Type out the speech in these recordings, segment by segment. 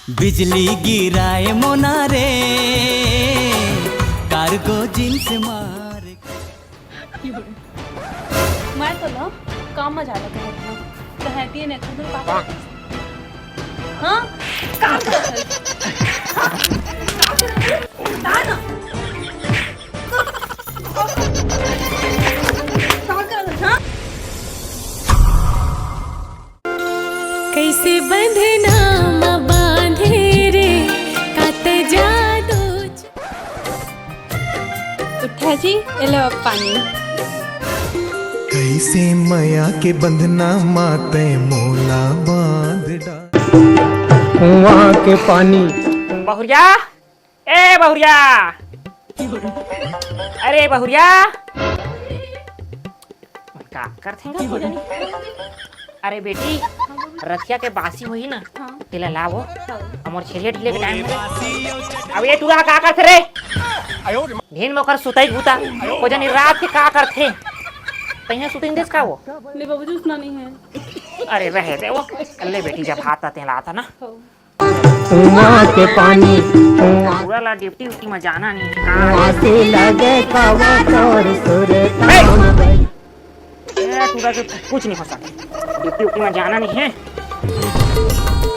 बिजली गिराए मोना रे कार्गो जींस मार। मैं तो ना काम झालं कहती नाही तुझं पापा हां काम कैसे बंधना बांधे रे कात जादू। उठा जी एलो पानी कैसे माया के बंधना माते मोला बांध डाल। कुआं के पानी। बहुरिया ए बहुरिया अरे बहुरिया का करथे अरे बेटी रखिया के बासी होई ना तेला लावो हमर छेलिया ढिले के टाइम अब ये तू का करथे रे ढेन मोकर सुतई भूता को जनी रात के का करथे तइया सुतिन देस का वो ले बाबू जूस ना नहीं है। अरे रहे दे वो ले बेटी जब हाथ आते लाता ना कुआं के पानी पूरा ला ड्यूटी उटी में जाना नहीं कुआं से लगे कावा तोर सुर तू कुछ नहीं हो सकता ड्यूटी उटी में जाना नहीं है।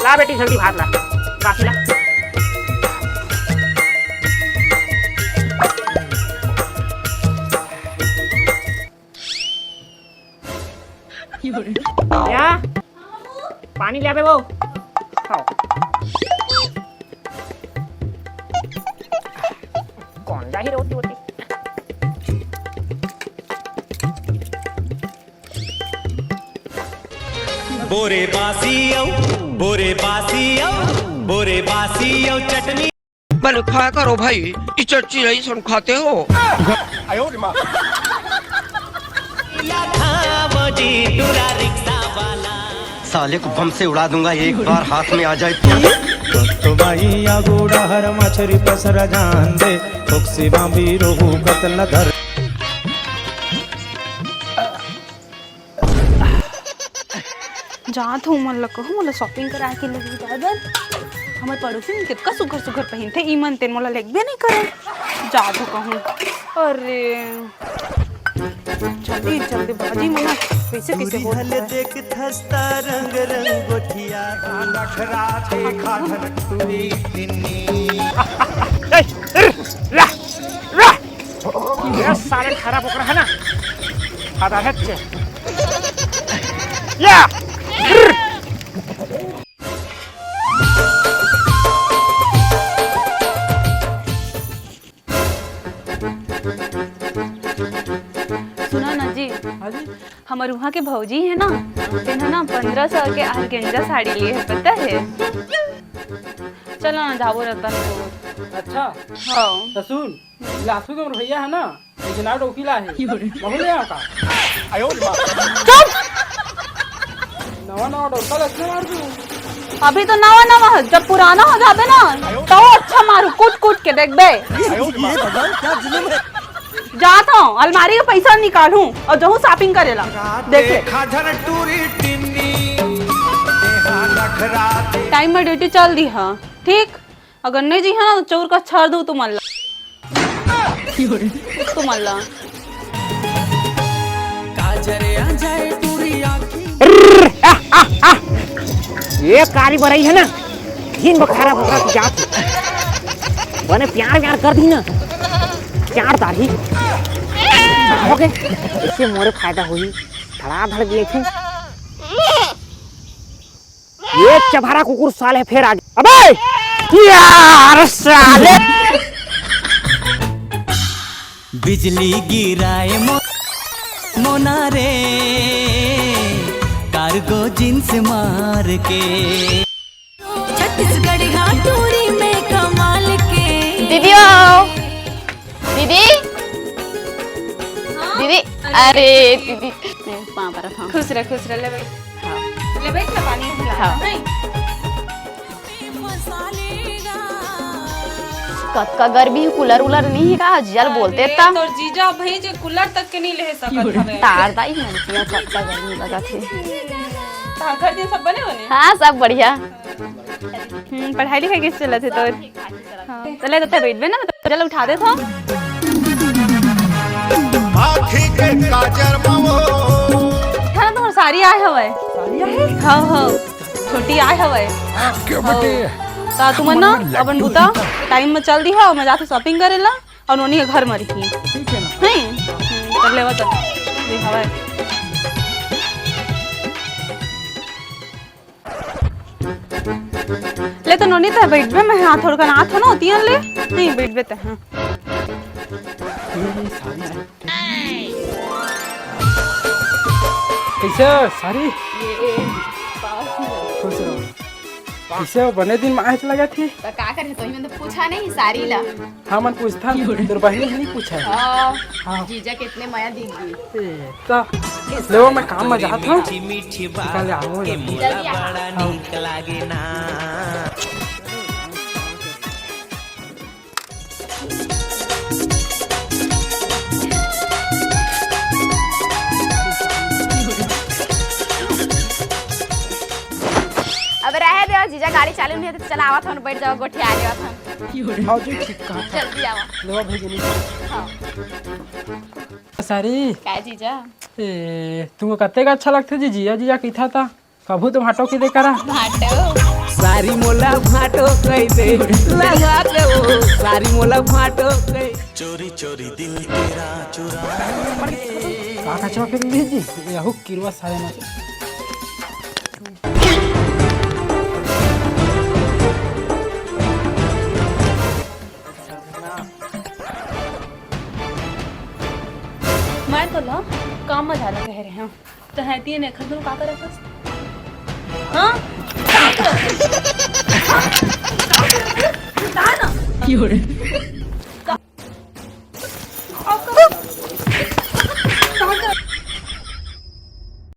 ला बेटी जल्दी भात ला काफी ला क्या पानी ले वो खाओ कौन जा ही रोती होती बोरे बासी चटनी बल खाया करो भाई, ये चर्ची रही सुन खाते हो। साले को बम से उड़ा दूंगा एक बार हाथ में आ जाए तो भाई या गोड़ा हर मछरी पसरा जान दे खुक्सी बांबी रोहू कतल धर। जात हूँ मन लग मोला शॉपिंग करा के लगी दादर हमार पड़ोसी में कितना सुघर सुघर पहन थे ईमन तेन मोला लगबे नहीं करे जात हूँ कहूँ। अरे जल्दी जल्दी बाजी मना कैसे कैसे हो देख थस्ता रंग रंगोठिया नखरा थे खाधन टूरी ये सारे खराब होकर है ना आधा है या सुना ना जी हमारे वहाँ के भौजी है ना तेना ना 1500 के आर्गेंजा साड़ी लिए है पता है। चलो ना जाओ रतन को। अच्छा हाँ तो सुन लासू के भैया है ना जना डोकीला है बहुले का नवा नवा डोका लसने मार दूं। अभी तो नवा नवा है जब पुराना हो जाबे ना तो अच्छा मारू कूट कूट के देख बे जाता हूँ अलमारी का पैसा निकालूं और जहूँ शॉपिंग करेला देख ले टाइम में ड्यूटी चल दी है ठीक अगर नहीं जी है ना तो चोर का छाड़ दूँ तो मल्ला तो मल्ला ये कारी बरई है ना दिन बखारा बखरा की जात बने प्यार प्यार कर दी ना प्यार तारी हो गए इससे मोरे फायदा हुई धड़ा धड़ दिए थे ये चभारा कुकुर साले फिर आ गए अबे यार साले बिजली गिराए मोना रे कार्गो जींस मार के छत्तीसगढ़ घाटोरी में कमाल के। दीदी आओ दीदी दीदी अरे दीदी खुश रह ले बैठ ना पानी हाँ। कक्का गर्मी कूलर उलर नहीं है का जल बोलते ता तो जीजा भाई जे कूलर तक के नहीं ले सकत हवे तार दाई मनतिया कक्का गर्मी लगा थे घर दिन सब बने होने हाँ सब बढ़िया पढ़ाई लिखाई कैसे चलत है तो? हाँ, चले तो बैठ ना, तो चल उठा दे तो। हाँ तो सारी आए हवे। हाँ हाँ छोटी आए हवे। ता तुम ना अपन बुता टाइम में चल दी है और मैं जाते शॉपिंग करेला और नोनी के घर में रखी। ठीक है ना? नहीं कर लेवा तो ये हवे। ले तो नोनी तो बैठ बे, मैं हाथ थोड़ा हाथ हो ना होती है ले नहीं बैठ बे तो। हाँ कैसे सारी खुश रहो। कैसे हो? बने दिन में आए लगा थी। तो का करे तो मैंने पूछा नहीं सारी ला। हाँ मन पूछता तेरे बहन ने नहीं पूछा है। हाँ जीजा कितने माया दी गई। तो ले मैं काम में जाता हूँ। मीठी निकाले आओ के मुला बड़ा नीक लागे ना। अब रहे दे जीजा गाड़ी चालू नहीं है तो चला आवा था बैठ जाओ गोठी आ जावा था। हाँ जी ठीक कहा था। जल्दी आवा। ले भेजनी। हाँ सारी का जीजा तुमको कत्ते का अच्छा लगता जी? जिया जिया की था कभू तुम हटो की दे करा। भाटो सारी मोला भाटो कैसे लगा के वो सारी मोला भाटो कैसे चोरी चोरी दिल तेरा चुरा का कचवा के दी जी यहू किरवा सारे में। मैं तो ना काम में जाना कह रहे हैं तो है तीन एक खरदूर का कर रखस। हाँ ना